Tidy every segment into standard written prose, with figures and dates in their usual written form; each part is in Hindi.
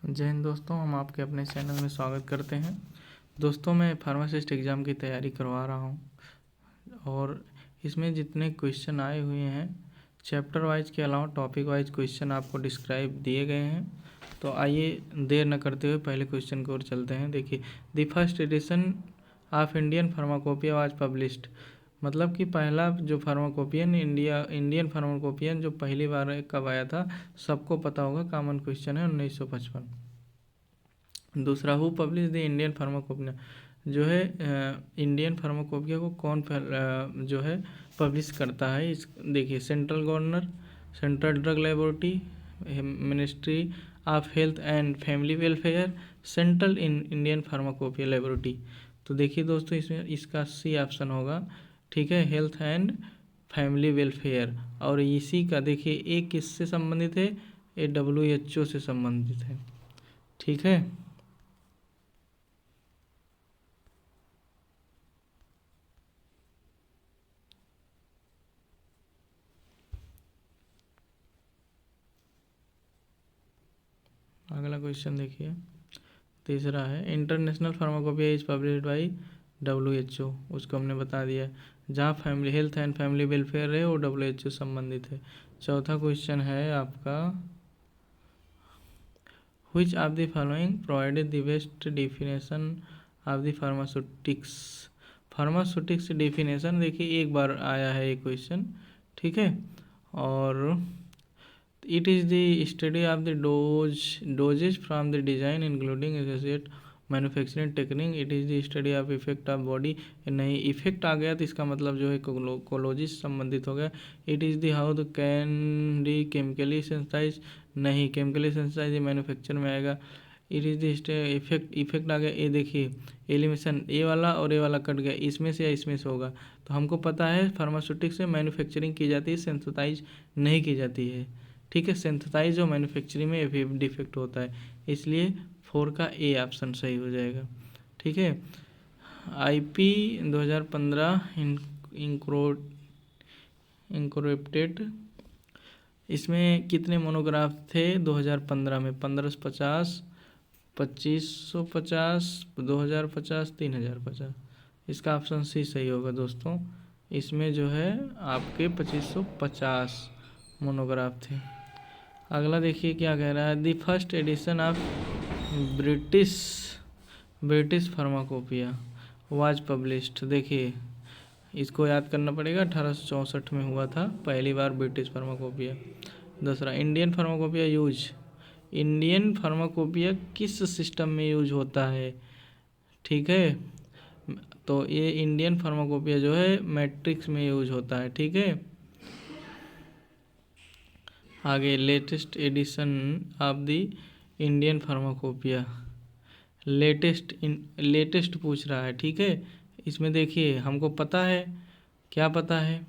जय हिंद दोस्तों, हम आपके अपने चैनल में स्वागत करते हैं। दोस्तों, मैं फार्मासिस्ट एग्ज़ाम की तैयारी करवा रहा हूं और इसमें जितने क्वेश्चन आए हुए हैं चैप्टर वाइज के अलावा टॉपिक वाइज क्वेश्चन आपको डिस्क्राइब दिए गए हैं। तो आइए देर न करते हुए पहले क्वेश्चन की ओर चलते हैं। देखिए, the first edition of Indian pharmacopoeia was published. मतलब कि पहला जो फार्माकोपियन इंडियन फार्माकोपियन जो पहली बार कब आया था, सबको पता होगा, कॉमन क्वेश्चन है, 1955। दूसरा, who publish the Indian pharmacopoeia, जो है इंडियन फार्माकोपिया को कौन जो है पब्लिश करता है। इस देखिए, central governor, central drug laboratory, ministry of health and family welfare, central Indian pharmacopoeia laboratory. तो देखिए दोस्तों, इसमें इसका सी ऑप्शन होगा, ठीक है, हेल्थ एंड फैमिली वेलफेयर। और इसी का देखिए, ये किससे संबंधित है, ये WHO से संबंधित है, ठीक है। अगला क्वेश्चन देखिए, तीसरा है, international pharmacopoeia is published by WHO, उसको हमने बता दिया। जहाँ family health and family welfare है वो WHO संबंधित है। चौथा क्वेश्चन है आपका, which of the following provided the best definition of the pharmaceutics. Pharmaceutics definition देखिए, एक बार आया है ये क्वेश्चन, ठीक है। और it is the study of the doses from the design including associate manufacturing technique. It is the study of effect of body. नहीं, इफेक्ट आ गया तो इसका मतलब जो है कोलोजी से संबंधित हो गया। It is the how the can D chemically synthesise. नहीं, केमिकली सेंसाइज मैन्युफैक्चर में आएगा। इट इज़ द इफेक्ट आ गया। ये देखिए, एलिमिनेशन, ए वाला और ए वाला कट गया, इसमें से या इसमें से होगा। तो हमको पता है फार्मास्यूटिक्स से मैन्युफैक्चरिंग की जाती है, सेंसिटाइज नहीं की जाती है, ठीक है। सिंथेसाइज और मैन्युफैक्चरिंग में डिफेक्ट होता है, इसलिए 4 का ए ऑप्शन सही हो जाएगा, ठीक है। IP 2015 इंक्रोप्टेड, इसमें कितने मोनोग्राफ थे 2015 में? 1550, 2550, 2050, 3050। इसका ऑप्शन सी सही होगा दोस्तों। इसमें जो है आपके 2550 मोनोग्राफ थे। अगला देखिए क्या कह रहा है, the first edition of British pharmacopoeia was published. देखिए, इसको याद करना पड़ेगा, 1864 में हुआ था पहली बार ब्रिटिश फार्माकोपिया। दूसरा, इंडियन फार्माकोपिया किस सिस्टम में यूज होता है, ठीक है। तो ये इंडियन फार्माकोपिया जो है मैट्रिक्स में यूज होता है, ठीक है। आगे, latest of the Indian pharmacopoeia, latest पूछ रहा है, ठीक है। इसमें देखिए, हमको पता है, क्या पता है,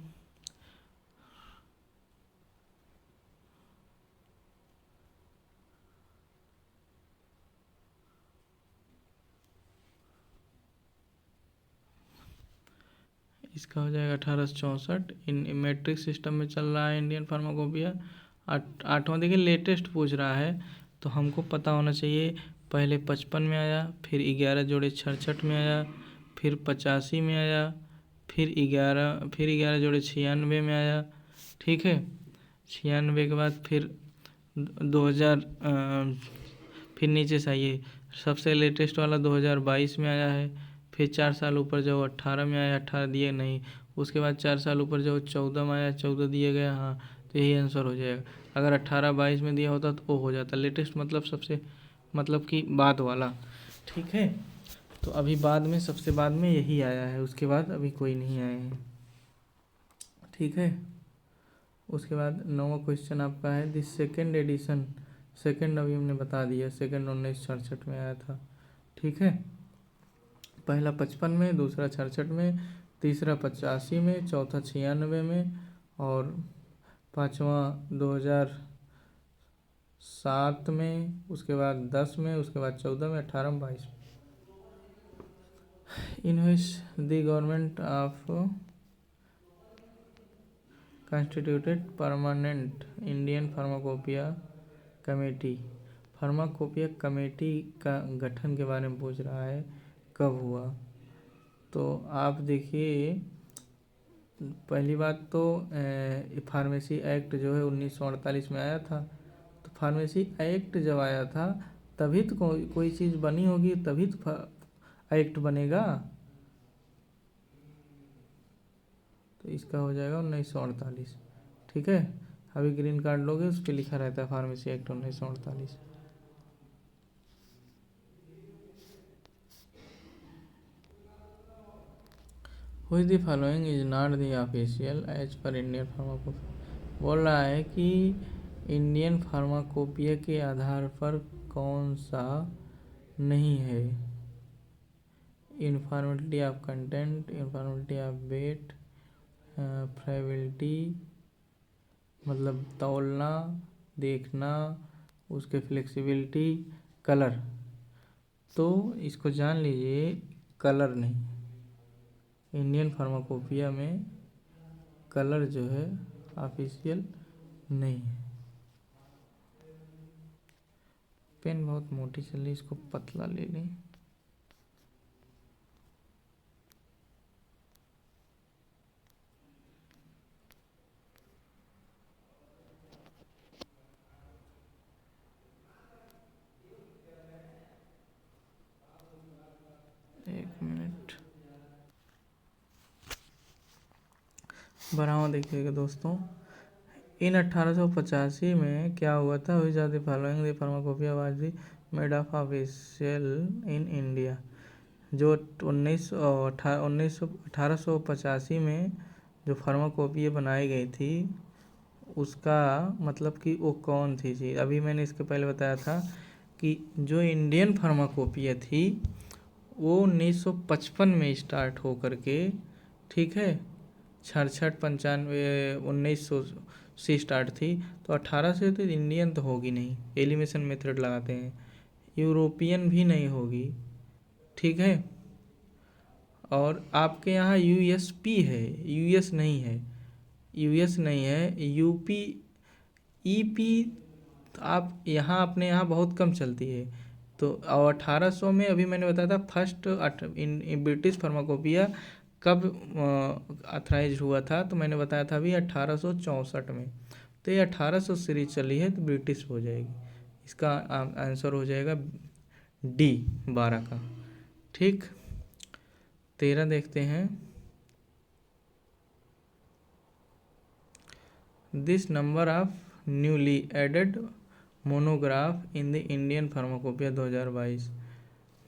इसका हो जाएगा 1864। इन मैट्रिक सिस्टम में चल रहा है इंडियन फार्माकोपिया। 8वां देखिए, लेटेस्ट पूछ रहा है, तो हमको पता होना चाहिए, पहले 55 में आया, फिर 11 जोड़े 66 में आया, फिर 85 में आया, फिर 11 जोड़े 96 में आया, ठीक है। 96 के बाद फिर 2000, फिर नीचे से आइए, सबसे लेटेस्ट वाला 2022 में आया है। फिर 4 साल ऊपर जाओ, 18 में आया, 18 दिए नहीं। उसके बाद 4 साल ऊपर जाओ, 14 में आया, 14 दिए गया, हाँ, तो यही आंसर हो जाएगा। अगर 18-22 में दिया होता तो वो हो जाता। लेटेस्ट मतलब सबसे, मतलब कि बाद वाला, ठीक है। तो अभी बाद में, सबसे बाद में यही आया है, उसके बाद अभी कोई नहीं आए हैं, ठीक है। उसके बाद 9वां क्वेश्चन आपका है, द सेकेंड एडिशन, सेकेंड अभी हमने बता दिया, सेकेंड 1966 में आया था, ठीक है। पहला 55 में, दूसरा 66 में, तीसरा 85 में, चौथा 96 में, और पाँचवा 2007 में, उसके बाद 10 में, उसके बाद 14 में, 18 में, 22 में। In which the government of constituted permanent Indian Pharmacopoeia Committee। Pharmacopoeia committee का गठन के बारे में पूछ रहा है, कब हुआ। तो आप देखिए, पहली बात तो फार्मेसी एक्ट जो है 1948 में आया था। तो फार्मेसी एक्ट जब आया था तभी तो कोई चीज़ बनी होगी, तभी तो एक्ट बनेगा। तो इसका हो जाएगा 1948। ठीक है, अभी ग्रीन कार्ड लोगे उस पर लिखा रहता है pharmacy act 1948। Which the following is not the official as per Indian Pharmacopoeia। बोल रहा है कि इंडियन फार्माकोपिया के आधार पर कौन सा नहीं है। इन्फॉर्मेलिटी of content, इन्फॉर्मेलिटी of weight, friability मतलब तौलना, देखना, उसके फ्लेक्सिबिलिटी, कलर। तो इसको जान लीजिए, कलर नहीं, इंडियन फार्माकोपिया में कलर जो है ऑफिशियल नहीं है। पेन बहुत मोटी चल रही, इसको पतला ले लें। एक मिनट बढ़ाओ, देखिएगा दोस्तों। इन 1885 में क्या हुआ था, हुई जाती following the pharmacopoeia was the made of official in India. जो 1885 में जो फार्माकोपिया बनाई गई थी, उसका मतलब कि वो कौन थी चीज़। अभी मैंने इसके पहले बताया था कि जो इंडियन फार्माकोपिया थी वो 1955 में स्टार्ट हो करके, ठीक है, 66 95 1900 से स्टार्ट थी। तो 18 से तो इंडियन तो होगी नहीं, एलिमिनेशन मेथड लगाते हैं। यूरोपियन भी नहीं होगी, ठीक है। और आपके यहाँ यूएसपी है, यूएस नहीं है, यूएस नहीं है, यूपी ईपी आप यहाँ अपने यहाँ बहुत कम चलती है। तो 1800 में अभी मैंने बताया था फर्स्ट इन ब्रिटिश फार्माकोपिया कब ऑथराइज हुआ था, तो मैंने बताया था अभी 1864 में। तो ये 1800 सीरीज चली है तो ब्रिटिश हो जाएगी। इसका आंसर हो जाएगा डी 12 का। ठीक, 13 देखते हैं। This number of newly added monograph in the Indian pharmacopoeia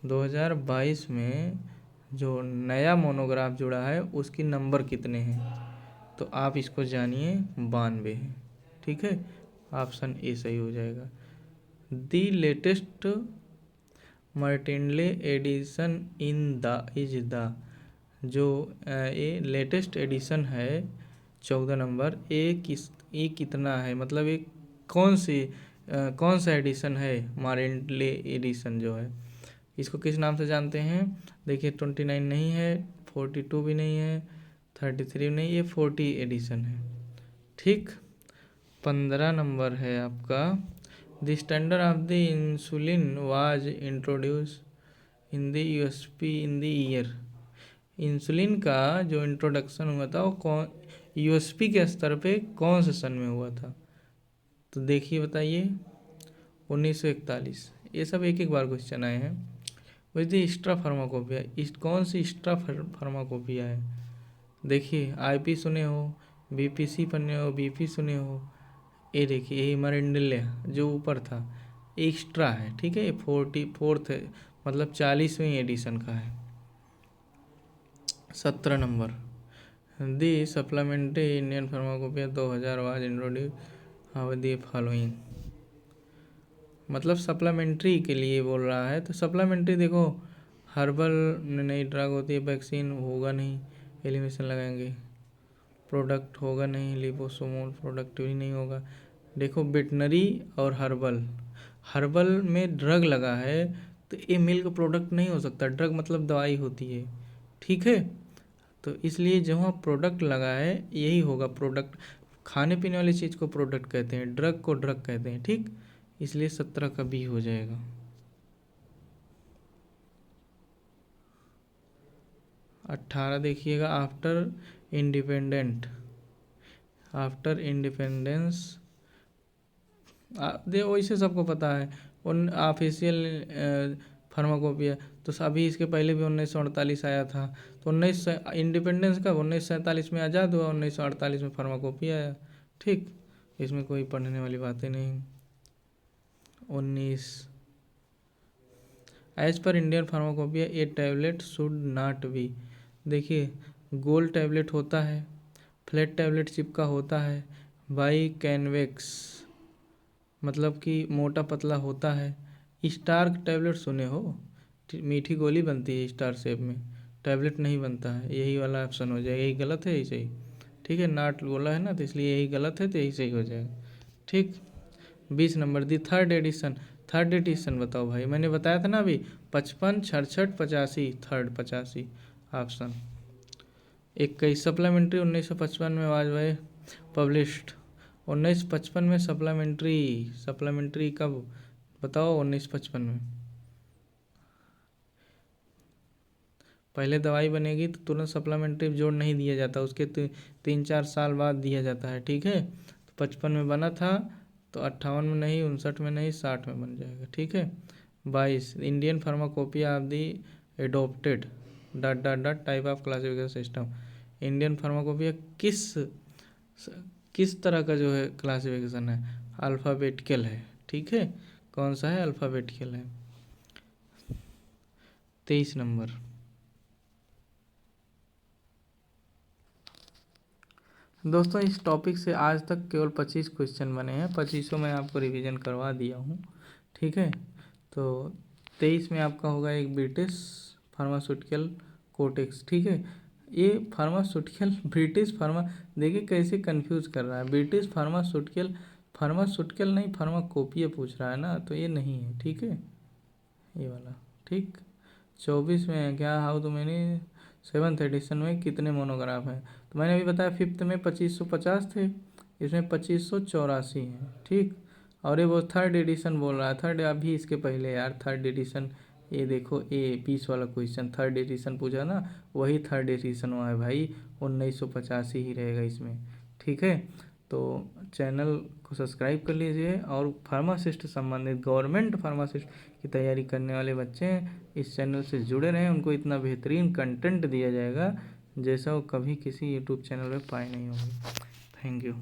2022 में जो नया मोनोग्राफ जुड़ा है उसकी नंबर कितने हैं। तो आप इसको जानिए, 92 है। ठीक है, ऑप्शन ए सही हो जाएगा। The latest Martindale edition in the is the, जो ये लेटेस्ट एडिशन है 14 नंबर, ये कितना है, मतलब ये कौन सा एडिशन है। मार्टिनले एडिशन जो है, इसको किस नाम से जानते हैं। देखिए 29 नहीं है, 42 भी नहीं है, 33 नहीं, ये 40 एडिशन है। ठीक, 15 नंबर है आपका। The standard of the insulin was introduce in the USP in the year. Insulin का जो इंट्रोडक्शन हुआ था वो कौन, यूएसपी के स्तर पे कौन से सन में हुआ था। तो देखिए बताइए, 1941। ये सब एक एक बार क्वेश्चन आए हैं। वैसे एक्स्ट्रा फार्माकोपिया, कौन सी एक्स्ट्रा फार्माकोपिया है। देखिए आईपी सुने हो, बीपीसी पढ़ने हो, बीपी सुने हो। ये देखिए ये मरिंडलिया जो ऊपर था एक्स्ट्रा है, ठीक है। ये 44th है, मतलब 40वीं एडिशन का है। 17 number, the supplementary Indian pharmacopoeia 2000 was introduce how the following. मतलब सप्लीमेंट्री के लिए बोल रहा है। तो सप्लीमेंट्री देखो, हर्बल नई ड्रग होती है, वैक्सीन होगा नहीं, एलिमिनेशन लगाएंगे, प्रोडक्ट होगा नहीं, लिपोसोमल प्रोडक्ट भी नहीं होगा। देखो वेटनरी और हर्बल में ड्रग लगा है तो ये मिल्क प्रोडक्ट नहीं हो सकता। ड्रग मतलब दवाई होती है, ठीक है। तो इसलिए जहाँ प्रोडक्ट लगा है यही होगा प्रोडक्ट। खाने पीने वाली चीज़ को प्रोडक्ट कहते हैं, ड्रग को ड्रग कहते हैं, ठीक। इसलिए 17 का बी हो जाएगा। अट्ठारह देखिएगा, आफ्टर इंडिपेंडेंस दे वैसे सबको पता है, उन ऑफिशियल फार्माकोपिया। तो अभी इसके पहले भी 1948 आया था। तो इंडिपेंडेंस कब, 1947 में आज़ाद हुआ, 1948 में फार्माकोपिया आया। ठीक, इसमें कोई पढ़ने वाली बातें नहीं। 19 एज पर Indian pharmacopoeia a tablet should not be. देखिए, गोल टैबलेट होता है, फ्लैट टैबलेट चिपका होता है, बाई कैनवेक्स मतलब कि मोटा पतला होता है। स्टार टैबलेट सुने हो, मीठी गोली बनती है स्टार शेप में, टैबलेट नहीं बनता है। यही वाला ऑप्शन हो जाएगा, यही गलत है, यही सही। ठीक है, नाट बोला है ना, तो इसलिए यही गलत है, तो यही सही हो जाएगा। ठीक, 20 नंबर दी थर्ड एडिशन बताओ भाई, मैंने बताया था ना अभी, 55, 66, 85, थर्ड 85 ऑप्शन। 21 सप्लीमेंट्री 1955 में वाजपेयी पब्लिश्ड। 1955 में सप्लीमेंट्री कब बताओ, 1955 में। पहले दवाई बनेगी तो तुरंत सप्लीमेंट्री जोड़ नहीं दिया जाता, उसके 3-4 साल बाद दिया जाता है। ठीक है, तो 55 में बना था, तो 58 में नहीं, 59 में नहीं, 60 में बन जाएगा। ठीक है, 22 Indian pharmacopoeia of the adopted dot type of classification system. Indian pharmacopoeia किस तरह का जो है क्लासिफिकेशन है, अल्फ़ाबेटिकल है। ठीक है, कौन सा है, अल्फ़ाबेटिकल है। 23 नंबर, दोस्तों इस टॉपिक से आज तक केवल 25 क्वेश्चन बने हैं, 25 में आपको रिवीजन करवा दिया हूँ। ठीक है, तो 23 में आपका होगा एक ब्रिटिश फार्मास्यूटिकल कोटेक्स। ठीक है, ये फार्मास्यूटिकल ब्रिटिश फार्मा, देखिए कैसे कंफ्यूज कर रहा है, ब्रिटिश फार्मास्यूटिकल नहीं, फार्माकोपिया पूछ रहा है ना, तो ये नहीं है। ठीक है, ये वाला। ठीक, 24 में क्या, हाउ तो मैंने 7th एडिशन में कितने मोनोग्राफ हैं, तो मैंने अभी बताया 5th में 2550 थे, इसमें 2584 हैं। ठीक, और ये वो थर्ड एडिशन बोल रहा है, थर्ड अभी इसके पहले यार, थर्ड एडिशन ये देखो, ए 20 वाला क्वेश्चन थर्ड एडिशन पूछा ना, वही थर्ड एडिशन हुआ है भाई, 1985 ही रहेगा इसमें। ठीक है, तो चैनल को सब्सक्राइब कर लीजिए, और फार्मासिस्ट संबंधित गवर्नमेंट फार्मासिस्ट की तैयारी करने वाले बच्चे इस चैनल से जुड़े रहें, उनको इतना बेहतरीन कंटेंट दिया जाएगा जैसा वो कभी किसी यूट्यूब चैनल में पाए नहीं होंगे। Thank you.